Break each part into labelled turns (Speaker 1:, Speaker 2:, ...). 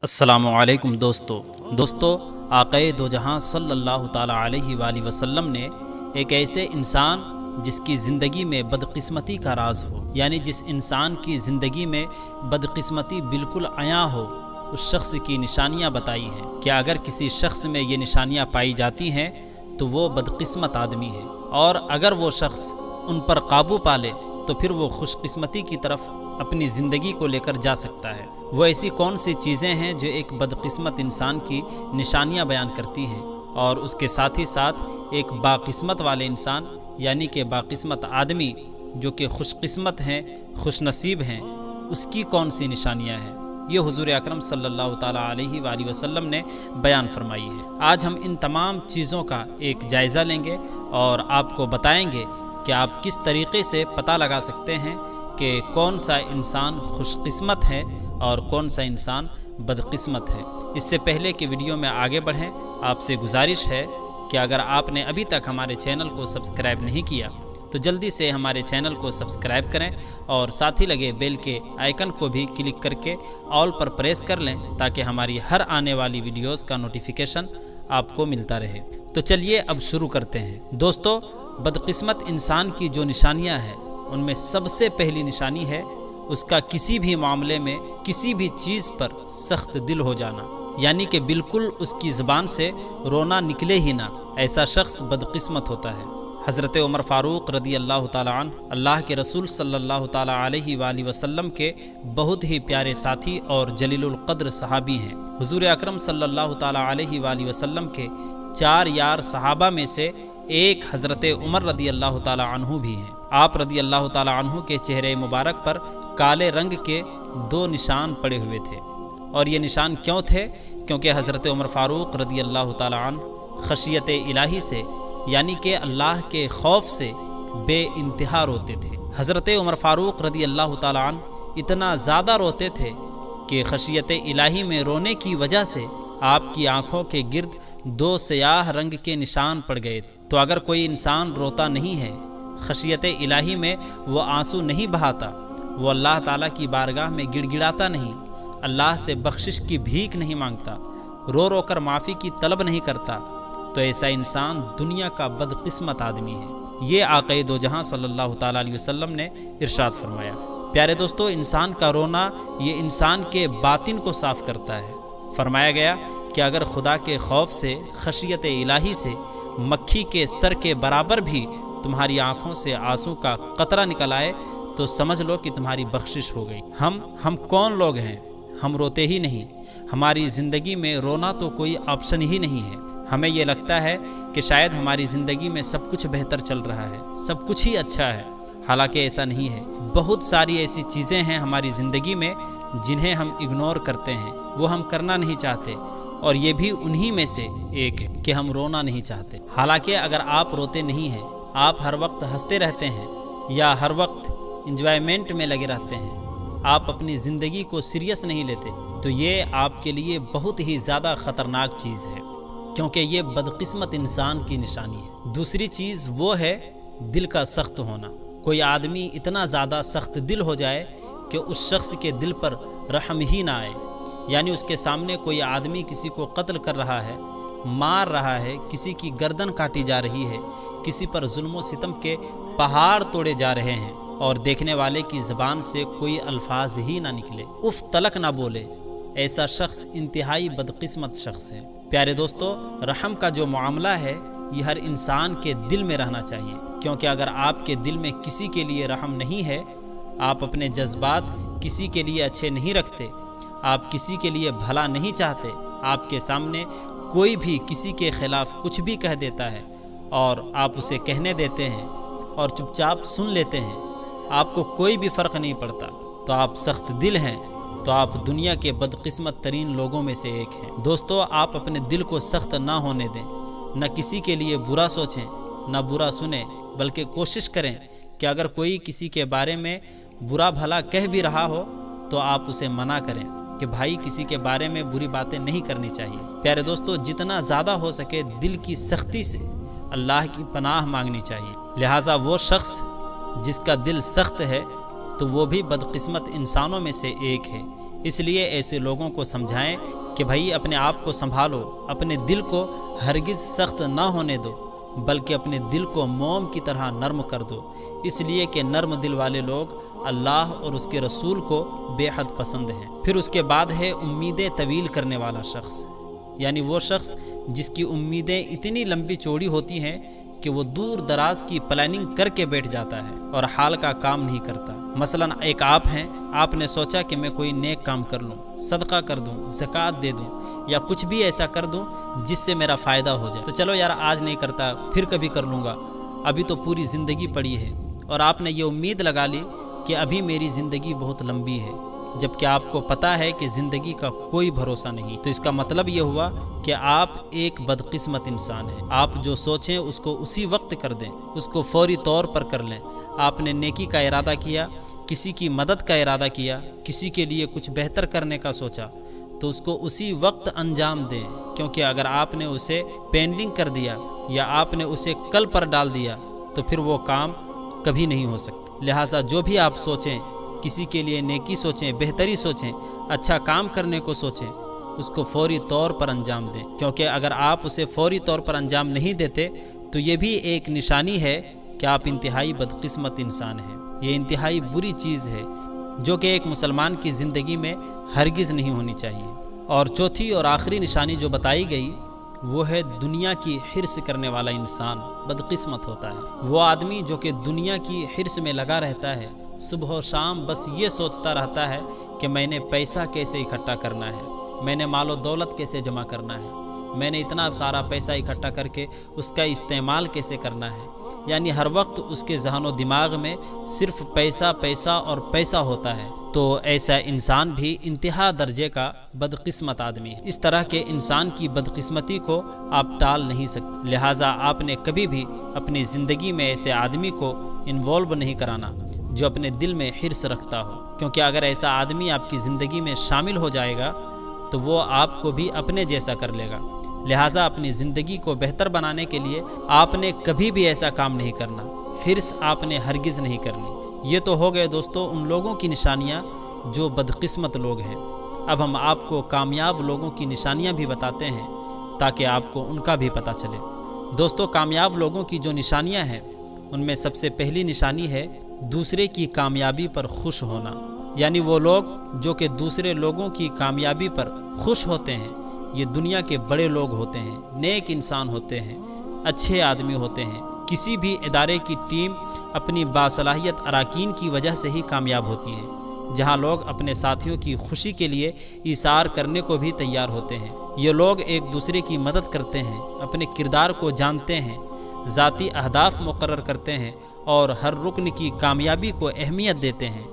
Speaker 1: السلام علیکم دوستو آقائے دو جہاں صلی اللہ تعالیٰ علیہ وآلہ وسلم نے ایک ایسے انسان جس کی زندگی میں بدقسمتی کا راز ہو، یعنی جس انسان کی زندگی میں بدقسمتی بالکل عیاں ہو، اس شخص کی نشانیاں بتائی ہیں کہ اگر کسی شخص میں یہ نشانیاں پائی جاتی ہیں تو وہ بدقسمت آدمی ہے، اور اگر وہ شخص ان پر قابو پا لے تو پھر وہ خوش قسمتی کی طرف اپنی زندگی کو لے کر جا سکتا ہے۔ وہ ایسی کون سی چیزیں ہیں جو ایک بدقسمت انسان کی نشانیاں بیان کرتی ہیں، اور اس کے ساتھ ہی ساتھ ایک باقسمت والے انسان یعنی کہ باقسمت آدمی جو کہ خوش قسمت ہیں، خوش نصیب ہیں، اس کی کون سی نشانیاں ہیں، یہ حضور اکرم صلی اللہ تعالیٰ علیہ وآلہ وسلم نے بیان فرمائی ہے۔ آج ہم ان تمام چیزوں کا ایک جائزہ لیں گے اور آپ کو بتائیں گے کہ آپ کس طریقے سے پتہ لگا سکتے ہیں کہ کون سا انسان خوش قسمت ہے اور کون سا انسان بدقسمت ہے۔ اس سے پہلے کہ ویڈیو میں آگے بڑھیں، آپ سے گزارش ہے کہ اگر آپ نے ابھی تک ہمارے چینل کو سبسکرائب نہیں کیا تو جلدی سے ہمارے چینل کو سبسکرائب کریں اور ساتھ ہی لگے بیل کے آئیکن کو بھی کلک کر کے آل پر پریس کر لیں تاکہ ہماری ہر آنے والی ویڈیوز کا نوٹیفیکیشن آپ کو ملتا رہے۔ تو چلیے اب شروع کرتے ہیں۔ دوستو، بدقسمت انسان کی جو نشانیاں ہیں ان میں سب سے پہلی نشانی ہے اس کا کسی بھی معاملے میں کسی بھی چیز پر سخت دل ہو جانا، یعنی کہ بالکل اس کی زبان سے رونا نکلے ہی نہ، ایسا شخص بدقسمت ہوتا ہے۔ حضرت عمر فاروق رضی اللہ تعالیٰ عنہ اللہ کے رسول صلی اللہ تعالیٰ علیہ وآلہ وسلم کے بہت ہی پیارے ساتھی اور جلیل القدر صحابی ہیں۔ حضور اکرم صلی اللہ تعالیٰ علیہ وآلہ وسلم کے 4 یار صحابہ میں سے ایک حضرت عمر رضی اللہ تعالیٰ عنہ بھی ہیں۔ آپ رضی اللہ تعالیٰ عنہ کے چہرے مبارک پر کالے رنگ کے 2 نشان پڑے ہوئے تھے، اور یہ نشان کیوں تھے؟ کیونکہ حضرت عمر فاروق رضی اللہ تعالیٰ عنہ خشیت الہی سے یعنی کہ اللہ کے خوف سے بے انتہا روتے تھے۔ حضرت عمر فاروق رضی اللہ تعالیٰ عنہ اتنا زیادہ روتے تھے کہ خشیت الہی میں رونے کی وجہ سے آپ کی آنکھوں کے گرد 2 سیاہ رنگ کے نشان پڑ گئے۔ تو اگر کوئی انسان روتا نہیں ہے، خشیت الہی میں وہ آنسو نہیں بہاتا، وہ اللہ تعالیٰ کی بارگاہ میں گڑ گڑاتا نہیں، اللہ سے بخشش کی بھیک نہیں مانگتا، رو رو کر معافی کی طلب نہیں کرتا، تو ایسا انسان دنیا کا بدقسمت آدمی ہے۔ یہ آقائے دو جہاں صلی اللہ تعالیٰ علیہ وسلم نے ارشاد فرمایا۔ پیارے دوستو، انسان کا رونا یہ انسان کے باطن کو صاف کرتا ہے۔ فرمایا گیا کہ اگر خدا کے خوف سے، خشیت الہی سے مکھی کے سر کے برابر بھی تمہاری آنکھوں سے آنسو کا قطرہ نکل آئے تو سمجھ لو کہ تمہاری بخشش ہو گئی۔ ہم کون لوگ ہیں؟ ہم روتے ہی نہیں۔ ہماری زندگی میں رونا تو کوئی آپشن ہی نہیں ہے۔ ہمیں یہ لگتا ہے کہ شاید ہماری زندگی میں سب کچھ بہتر چل رہا ہے، سب کچھ ہی اچھا ہے، حالانکہ ایسا نہیں ہے۔ بہت ساری ایسی چیزیں ہیں ہماری زندگی میں جنہیں ہم اگنور کرتے ہیں، وہ ہم کرنا نہیں چاہتے، اور یہ بھی انہی میں سے ایک ہے کہ ہم رونا نہیں چاہتے۔ حالانکہ اگر آپ روتے نہیں ہیں، آپ ہر وقت ہنستے رہتے ہیں یا ہر وقت انجوائمنٹ میں لگے رہتے ہیں، آپ اپنی زندگی کو سیریس نہیں لیتے، تو یہ آپ کے لیے بہت ہی زیادہ خطرناک چیز ہے، کیونکہ یہ بدقسمت انسان کی نشانی ہے۔ دوسری چیز وہ ہے دل کا سخت ہونا۔ کوئی آدمی اتنا زیادہ سخت دل ہو جائے کہ اس شخص کے دل پر رحم ہی نہ آئے، یعنی اس کے سامنے کوئی آدمی کسی کو قتل کر رہا ہے، مار رہا ہے، کسی کی گردن کاٹی جا رہی ہے، کسی پر ظلم و ستم کے پہاڑ توڑے جا رہے ہیں، اور دیکھنے والے کی زبان سے کوئی الفاظ ہی نہ نکلے، اف تلک نہ بولے، ایسا شخص انتہائی بدقسمت شخص ہے۔ پیارے دوستو، رحم کا جو معاملہ ہے یہ ہر انسان کے دل میں رہنا چاہیے، کیونکہ اگر آپ کے دل میں کسی کے لیے رحم نہیں ہے، آپ اپنے جذبات کسی کے لیے اچھے نہیں رکھتے، آپ کسی کے لیے بھلا نہیں چاہتے، آپ کے سامنے کوئی بھی کسی کے خلاف کچھ بھی کہہ دیتا ہے اور آپ اسے کہنے دیتے ہیں اور چپ چاپ سن لیتے ہیں، آپ کو کوئی بھی فرق نہیں پڑتا، تو آپ سخت دل ہیں، تو آپ دنیا کے بدقسمت ترین لوگوں میں سے ایک ہیں۔ دوستو، آپ اپنے دل کو سخت نہ ہونے دیں، نہ کسی کے لیے برا سوچیں، نہ برا سنیں، بلکہ کوشش کریں کہ اگر کوئی کسی کے بارے میں برا بھلا کہہ بھی رہا ہو تو آپ اسے منع کریں کہ بھائی کسی کے بارے میں بری باتیں نہیں کرنی چاہیے۔ پیارے دوستو، جتنا زیادہ ہو سکے دل کی سختی سے اللہ کی پناہ مانگنی چاہیے۔ لہٰذا وہ شخص جس کا دل سخت ہے تو وہ بھی بدقسمت انسانوں میں سے ایک ہے، اس لیے ایسے لوگوں کو سمجھائیں کہ بھائی اپنے آپ کو سنبھالو، اپنے دل کو ہرگز سخت نہ ہونے دو، بلکہ اپنے دل کو موم کی طرح نرم کر دو، اس لیے کہ نرم دل والے لوگ اللہ اور اس کے رسول کو بے حد پسند ہیں۔ پھر اس کے بعد ہے امیدیں طویل کرنے والا شخص، یعنی وہ شخص جس کی امیدیں اتنی لمبی چوڑی ہوتی ہیں کہ وہ دور دراز کی پلاننگ کر کے بیٹھ جاتا ہے اور حال کا کام نہیں کرتا۔ مثلا ایک آپ ہیں، آپ نے سوچا کہ میں کوئی نیک کام کر لوں، صدقہ کر دوں، زکوٰۃ دے دوں، یا کچھ بھی ایسا کر دوں جس سے میرا فائدہ ہو جائے، تو چلو یار آج نہیں کرتا، پھر کبھی کر لوں گا، ابھی تو پوری زندگی پڑی ہے، اور آپ نے یہ امید لگا لی کہ ابھی میری زندگی بہت لمبی ہے، جبکہ آپ کو پتہ ہے کہ زندگی کا کوئی بھروسہ نہیں۔ تو اس کا مطلب یہ ہوا کہ آپ ایک بدقسمت انسان ہیں۔ آپ جو سوچیں اس کو اسی وقت کر دیں، اس کو فوری طور پر کر لیں۔ آپ نے نیکی کا ارادہ کیا، کسی کی مدد کا ارادہ کیا، کسی کے لیے کچھ بہتر کرنے کا سوچا، تو اس کو اسی وقت انجام دیں، کیونکہ اگر آپ نے اسے پینڈنگ کر دیا یا آپ نے اسے کل پر ڈال دیا تو پھر وہ کام کبھی نہیں ہو سکتا۔ لہٰذا جو بھی آپ سوچیں، کسی کے لیے نیکی سوچیں، بہتری سوچیں، اچھا کام کرنے کو سوچیں، اس کو فوری طور پر انجام دیں، کیونکہ اگر آپ اسے فوری طور پر انجام نہیں دیتے تو یہ بھی ایک نشانی ہے کہ آپ انتہائی بدقسمت انسان ہیں۔ یہ انتہائی بری چیز ہے جو کہ ایک مسلمان کی زندگی میں ہرگز نہیں ہونی چاہیے۔ اور چوتھی اور آخری نشانی جو بتائی گئی وہ ہے دنیا کی حرص کرنے والا انسان بدقسمت ہوتا ہے۔ وہ آدمی جو کہ دنیا کی حرص میں لگا رہتا ہے، صبح و شام بس یہ سوچتا رہتا ہے کہ میں نے پیسہ کیسے اکٹھا کرنا ہے، میں نے مال و دولت کیسے جمع کرنا ہے، میں نے اتنا سارا پیسہ اکٹھا کر کے اس کا استعمال کیسے کرنا ہے، یعنی ہر وقت اس کے ذہن و دماغ میں صرف پیسہ پیسہ اور پیسہ ہوتا ہے۔ تو ایسا انسان بھی انتہا درجے کا بدقسمت آدمی ہے۔ اس طرح کے انسان کی بدقسمتی کو آپ ٹال نہیں سکتے، لہٰذا آپ نے کبھی بھی اپنی زندگی میں ایسے آدمی کو انوالو نہیں کرانا جو اپنے دل میں حرص رکھتا ہو، کیونکہ اگر ایسا آدمی آپ کی زندگی میں شامل ہو جائے گا تو وہ آپ کو بھی اپنے جیسا کر لے گا۔ لہٰذا اپنی زندگی کو بہتر بنانے کے لیے آپ نے کبھی بھی ایسا کام نہیں کرنا، حرص آپ نے ہرگز نہیں کرنی۔ یہ تو ہو گئے دوستو ان لوگوں کی نشانیاں جو بدقسمت لوگ ہیں۔ اب ہم آپ کو کامیاب لوگوں کی نشانیاں بھی بتاتے ہیں تاکہ آپ کو ان کا بھی پتہ چلے۔ دوستو کامیاب لوگوں کی جو نشانیاں ہیں ان میں سب سے پہلی نشانی ہے دوسرے کی کامیابی پر خوش ہونا، یعنی وہ لوگ جو کہ دوسرے لوگوں کی کامیابی پر خوش ہوتے ہیں، یہ دنیا کے بڑے لوگ ہوتے ہیں، نیک انسان ہوتے ہیں، اچھے آدمی ہوتے ہیں۔ کسی بھی ادارے کی ٹیم اپنی باصلاحیت اراکین کی وجہ سے ہی کامیاب ہوتی ہے، جہاں لوگ اپنے ساتھیوں کی خوشی کے لیے ایثار کرنے کو بھی تیار ہوتے ہیں۔ یہ لوگ ایک دوسرے کی مدد کرتے ہیں، اپنے کردار کو جانتے ہیں، ذاتی اہداف مقرر کرتے ہیں اور ہر رکن کی کامیابی کو اہمیت دیتے ہیں۔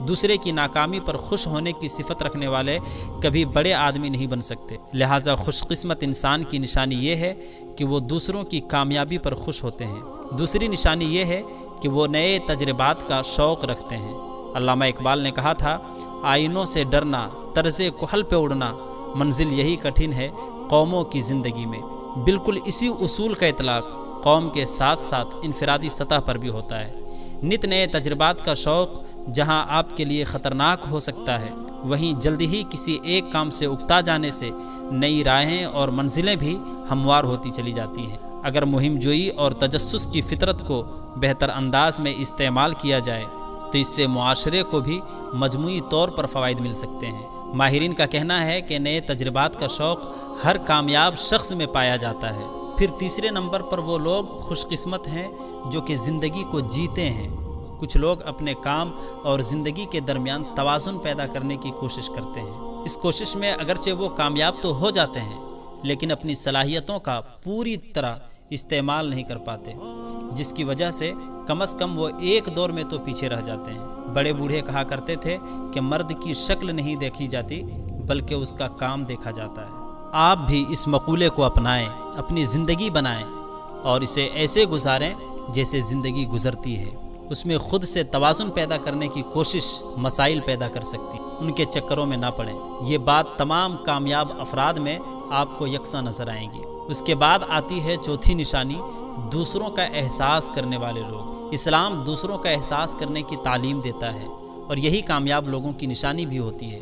Speaker 1: دوسرے کی ناکامی پر خوش ہونے کی صفت رکھنے والے کبھی بڑے آدمی نہیں بن سکتے۔ لہٰذا خوش قسمت انسان کی نشانی یہ ہے کہ وہ دوسروں کی کامیابی پر خوش ہوتے ہیں۔ دوسری نشانی یہ ہے کہ وہ نئے تجربات کا شوق رکھتے ہیں۔ علامہ اقبال نے کہا تھا، آئینوں سے ڈرنا، طرز کحل پہ اڑنا، منزل یہی کٹھن ہے قوموں کی زندگی میں۔ بالکل اسی اصول کا اطلاق قوم کے ساتھ ساتھ انفرادی سطح پر بھی ہوتا ہے۔ نت نئے تجربات کا شوق جہاں آپ کے لیے خطرناک ہو سکتا ہے، وہیں جلدی ہی کسی ایک کام سے اکتا جانے سے نئی راہیں اور منزلیں بھی ہموار ہوتی چلی جاتی ہیں۔ اگر مہم جوئی اور تجسس کی فطرت کو بہتر انداز میں استعمال کیا جائے تو اس سے معاشرے کو بھی مجموعی طور پر فوائد مل سکتے ہیں۔ ماہرین کا کہنا ہے کہ نئے تجربات کا شوق ہر کامیاب شخص میں پایا جاتا ہے۔ پھر تیسرے نمبر پر وہ لوگ خوش قسمت ہیں جو کہ زندگی کو جیتے ہیں۔ کچھ لوگ اپنے کام اور زندگی کے درمیان توازن پیدا کرنے کی کوشش کرتے ہیں۔ اس کوشش میں اگرچہ وہ کامیاب تو ہو جاتے ہیں لیکن اپنی صلاحیتوں کا پوری طرح استعمال نہیں کر پاتے، جس کی وجہ سے کم از کم وہ ایک دور میں تو پیچھے رہ جاتے ہیں۔ بڑے بوڑھے کہا کرتے تھے کہ مرد کی شکل نہیں دیکھی جاتی بلکہ اس کا کام دیکھا جاتا ہے۔ آپ بھی اس مقولے کو اپنائیں، اپنی زندگی بنائیں اور اسے ایسے گزاریں جیسے زندگی گزرتی ہے۔ اس میں خود سے توازن پیدا کرنے کی کوشش مسائل پیدا کر سکتی، ان کے چکروں میں نہ پڑیں۔ یہ بات تمام کامیاب افراد میں آپ کو یکساں نظر آئیں گی۔ اس کے بعد آتی ہے چوتھی نشانی، دوسروں کا احساس کرنے والے لوگ۔ اسلام دوسروں کا احساس کرنے کی تعلیم دیتا ہے اور یہی کامیاب لوگوں کی نشانی بھی ہوتی ہے۔